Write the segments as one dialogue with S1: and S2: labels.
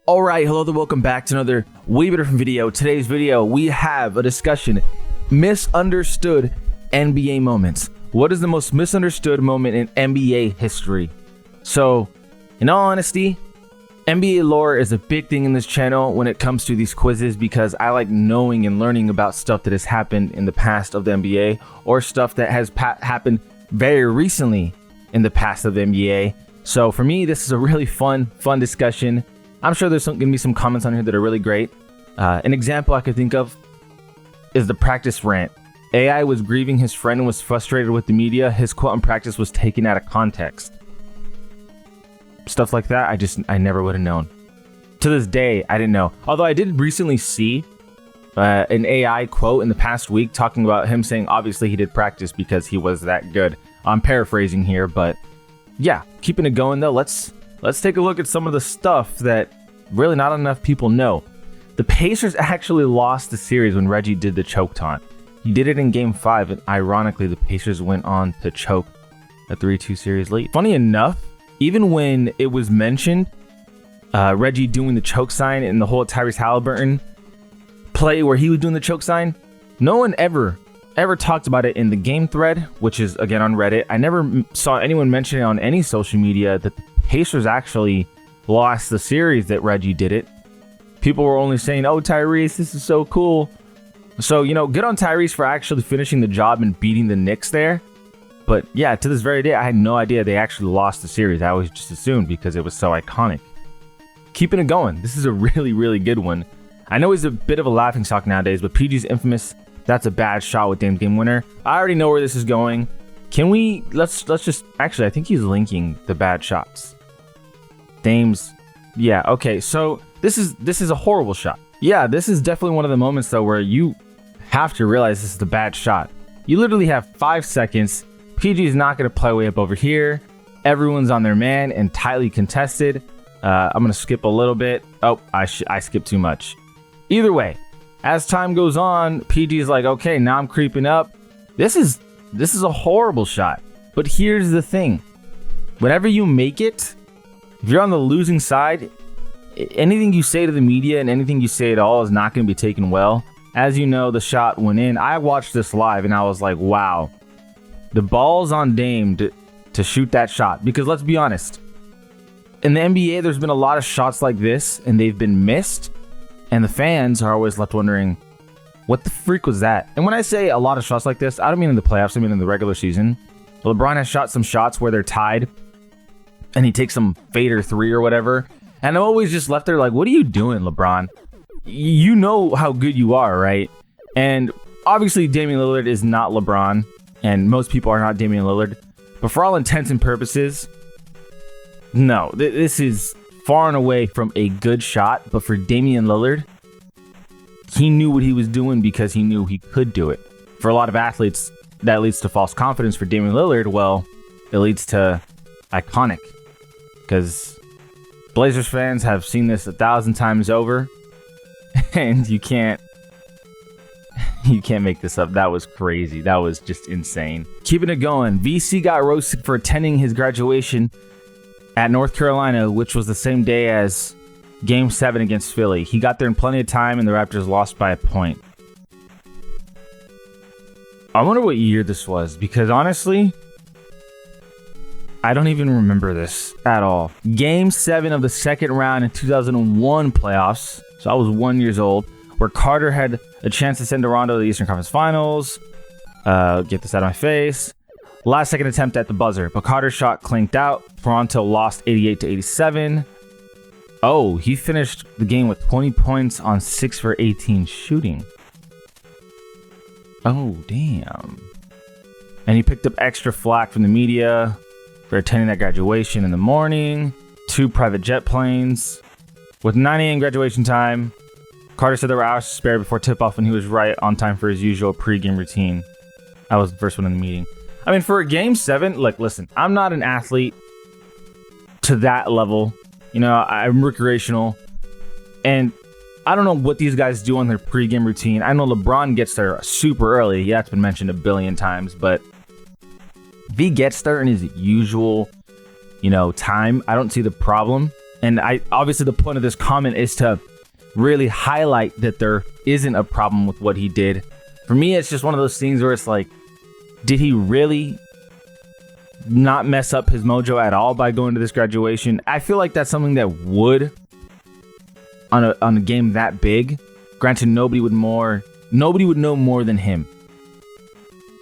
S1: All right, hello there, welcome back to another way bit different video. Today's video, we have a discussion, misunderstood NBA moments. What is the most misunderstood moment in NBA history? So, in all honesty, NBA lore is a big thing in this channel when it comes to these quizzes because I like knowing and learning about stuff that has happened in the past of the NBA or stuff that has happened very recently in the past of the NBA. So for me, this is a really fun discussion. I'm sure there's going to be some comments on here that are really great. An example I could think of is the practice rant. AI was grieving his friend and was frustrated with the media. His quote in practice was taken out of context. Stuff like that, I never would have known. To this day, I didn't know. Although I did recently see an AI quote in the past week talking about him saying obviously he did practice because he was that good. I'm paraphrasing here, but yeah, keeping it going though. Let's take a look at some of the stuff that really not enough people know. The Pacers actually lost the series when Reggie did the choke taunt. He did it in Game 5, and ironically, the Pacers went on to choke a 3-2 series lead. Funny enough, even when it was mentioned, Reggie doing the choke sign and the whole Tyrese Halliburton play where he was doing the choke sign, no one ever talked about it in the game thread, which is again on Reddit. I never saw anyone mention it on any social media that the Pacers actually lost the series that Reggie did it. People were only saying, oh, Tyrese, this is so cool. So, you know, good on Tyrese for actually finishing the job and beating the Knicks there. But yeah, to this very day, I had no idea they actually lost the series. I always just assumed because it was so iconic. Keeping it going. This is a really, really good one. I know he's a bit of a laughingstock nowadays, but PG's infamous, that's a bad shot with Dame's game winner. I already know where this is going. Can we, let's just, actually, I think he's linking the bad shots. Dame's, yeah, okay, so this is a horrible shot. Yeah, this is definitely one of the moments though where you have to realize this is the bad shot. You literally have 5 seconds. PG is not going to play way up over here. Everyone's on their man and tightly contested. I'm going to skip a little bit. Oh, I skipped too much. Either way, as time goes on, PG is like, okay, now I'm creeping up. This is a horrible shot. But here's the thing. Whenever you make it, if you're on the losing side, anything you say to the media and anything you say at all is not going to be taken well. As you know, the shot went in. I watched this live and I was like, wow, the ball's on Dame to shoot that shot. Because let's be honest, in the NBA, there's been a lot of shots like this and they've been missed. And the fans are always left wondering, what the freak was that? And when I say a lot of shots like this, I don't mean in the playoffs, I mean in the regular season. LeBron has shot some shots where they're tied and he takes some fader 3 or whatever. And I'm always just left there like, what are you doing, LeBron? You know how good you are, right? And obviously Damian Lillard is not LeBron, and most people are not Damian Lillard. But for all intents and purposes, no, this is far and away from a good shot. But for Damian Lillard, he knew what he was doing because he knew he could do it. For a lot of athletes, that leads to false confidence. For Damian Lillard, well, it leads to iconic. Because Blazers fans have seen this 1,000 times over. And you can't make this up. That was crazy. That was just insane. Keeping it going. VC got roasted for attending his graduation at North Carolina, which was the same day as Game 7 against Philly. He got there in plenty of time and the Raptors lost by a point. I wonder what year this was, because honestly, I don't even remember this at all. Game 7 of the second round in 2001 playoffs. So I was 1 year old, where Carter had a chance to send Toronto to the Eastern Conference Finals. Get this out of my face. Last second attempt at the buzzer, but Carter's shot clinked out. Toronto lost 88-87. Oh, he finished the game with 20 points on 6 for 18 shooting. Oh, damn. And he picked up extra flack from the media for attending that graduation in the morning. 2 private jet planes. With 9 a.m. graduation time, Carter said there were hours to spare before tip-off, and he was right on time for his usual pre-game routine. I was the first one in the meeting. I mean, for a Game 7, like, listen, I'm not an athlete to that level. You know, I'm recreational. And I don't know what these guys do on their pre-game routine. I know LeBron gets there super early. Yeah, it's been mentioned a billion times. But if he gets there in his usual, you know, time, I don't see the problem. And I obviously the point of this comment is to really highlight that there isn't a problem with what he did. For me, it's just one of those things where it's like, did he really not mess up his mojo at all by going to this graduation? I feel like that's something that would on a game that big. Granted, nobody would know more than him.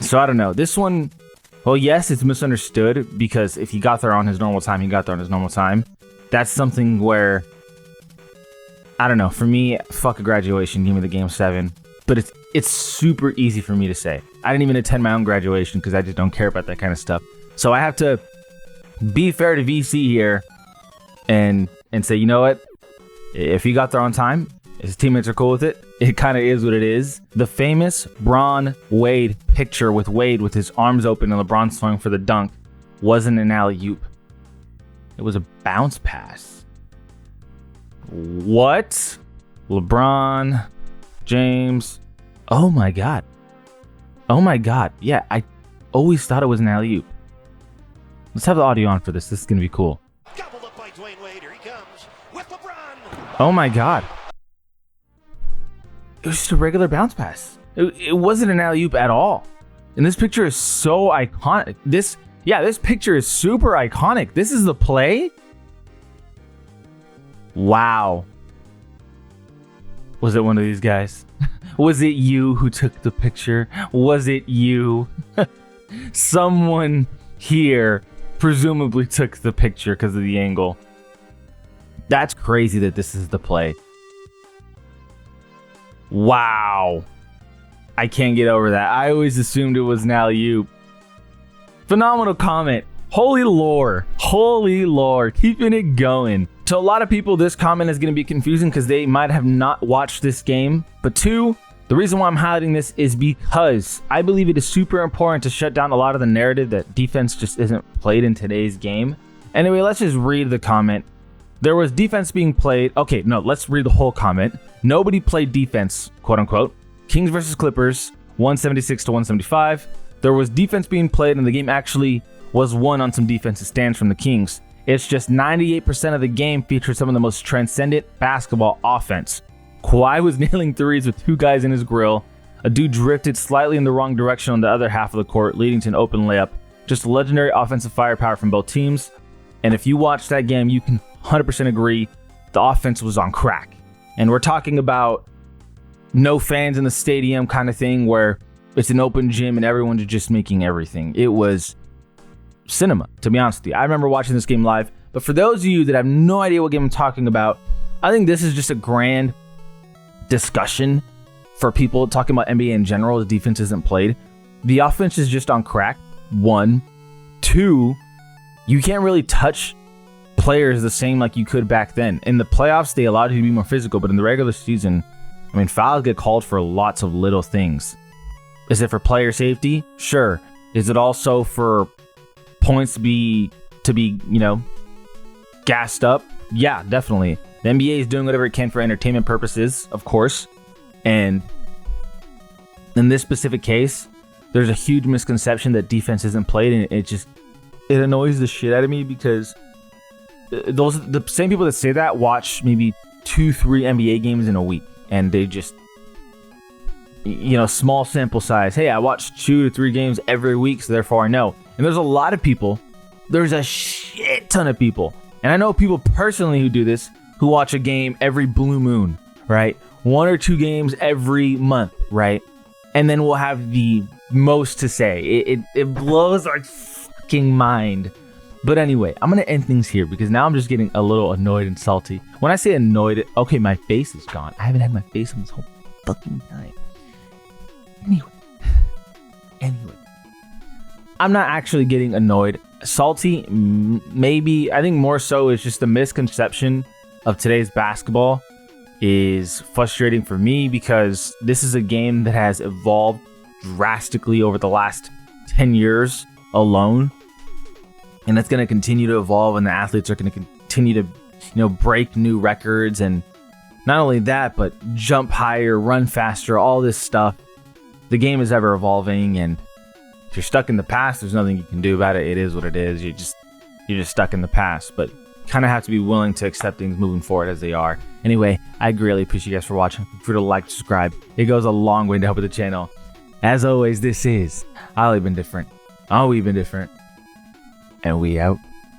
S1: So I don't know. This one, well, yes, it's misunderstood because if he got there on his normal time, he got there on his normal time. That's something where, I don't know. For me, fuck a graduation. Give me the game 7. But it's super easy for me to say. I didn't even attend my own graduation because I just don't care about that kind of stuff. So I have to be fair to VC here and say, you know what? If he got there on time, his teammates are cool with it. It kind of is what it is. The famous Bron-Wade picture with Wade with his arms open and LeBron throwing for the dunk wasn't an alley-oop. It was a bounce pass. What? LeBron James. Oh my God. Oh my God. Yeah, I always thought it was an alley-oop. Let's have the audio on for this. This is going to be cool.
S2: Gobbled up by Dwayne Wade. Here he comes with LeBron.
S1: Oh my God. It was just a regular bounce pass. It wasn't an alley-oop at all. And this picture is so iconic. This picture is super iconic. This is the play? Wow. Was it one of these guys? Was it you who took the picture? Was it you? Someone here presumably took the picture because of the angle. That's crazy that this is the play. Wow. I can't get over that. I always assumed it was an alley-oop. Phenomenal comment. Holy lore. Holy lore. Keeping it going. To a lot of people, this comment is going to be confusing because they might have not watched this game. But 2, the reason why I'm highlighting this is because I believe it is super important to shut down a lot of the narrative that defense just isn't played in today's game. Anyway, let's just read the comment. There was defense being played. Okay, no, let's read the whole comment. Nobody played defense, quote unquote. Kings versus Clippers, 176 to 175. There was defense being played and the game actually was won on some defensive stands from the Kings. It's just 98% of the game featured some of the most transcendent basketball offense. Kawhi was nailing threes with 2 guys in his grill. A dude drifted slightly in the wrong direction on the other half of the court, leading to an open layup. Just legendary offensive firepower from both teams. And if you watch that game, you can 100% agree the offense was on crack. And we're talking about no fans in the stadium kind of thing where it's an open gym and everyone's just making everything. It was cinema, to be honest with you. I remember watching this game live. But for those of you that have no idea what game I'm talking about, I think this is just a grand discussion for people talking about NBA in general. The defense isn't played. The offense is just on crack. 1. 2, you can't really touch players the same like you could back then. In the playoffs, they allowed you to be more physical, but in the regular season, I mean, fouls get called for lots of little things. Is it for player safety? Sure. Is it also for points to be, you know, gassed up? Yeah, definitely. The NBA is doing whatever it can for entertainment purposes, of course. And in this specific case, there's a huge misconception that defense isn't played, and it annoys the shit out of me because the same people that say that watch maybe 2-3 NBA games in a week, and they just, you know, small sample size. Hey, I watch 2 to 3 games every week, so therefore I know. And there's a lot of people. There's a shit ton of people, and I know people personally who do this, who watch a game every blue moon, right? 1 or 2 games every month, right? And then we'll have the most to say. It blows our fucking mind. But anyway, I'm going to end things here because now I'm just getting a little annoyed and salty. When I say annoyed, okay, my face is gone. I haven't had my face on this whole fucking time. Anyway. I'm not actually getting annoyed. Salty, maybe. I think more so is just the misconception of today's basketball is frustrating for me because this is a game that has evolved drastically over the last 10 years alone. And it's going to continue to evolve, and the athletes are going to continue to, you know, break new records. And not only that, but jump higher, run faster, all this stuff. The game is ever evolving, and if you're stuck in the past, there's nothing you can do about it. It is what it is. You're just stuck in the past. But kind of have to be willing to accept things moving forward as they are. Anyway, I greatly appreciate you guys for watching. Feel free to like, subscribe. It goes a long way to help with the channel. As always, this is I've been different. And we out.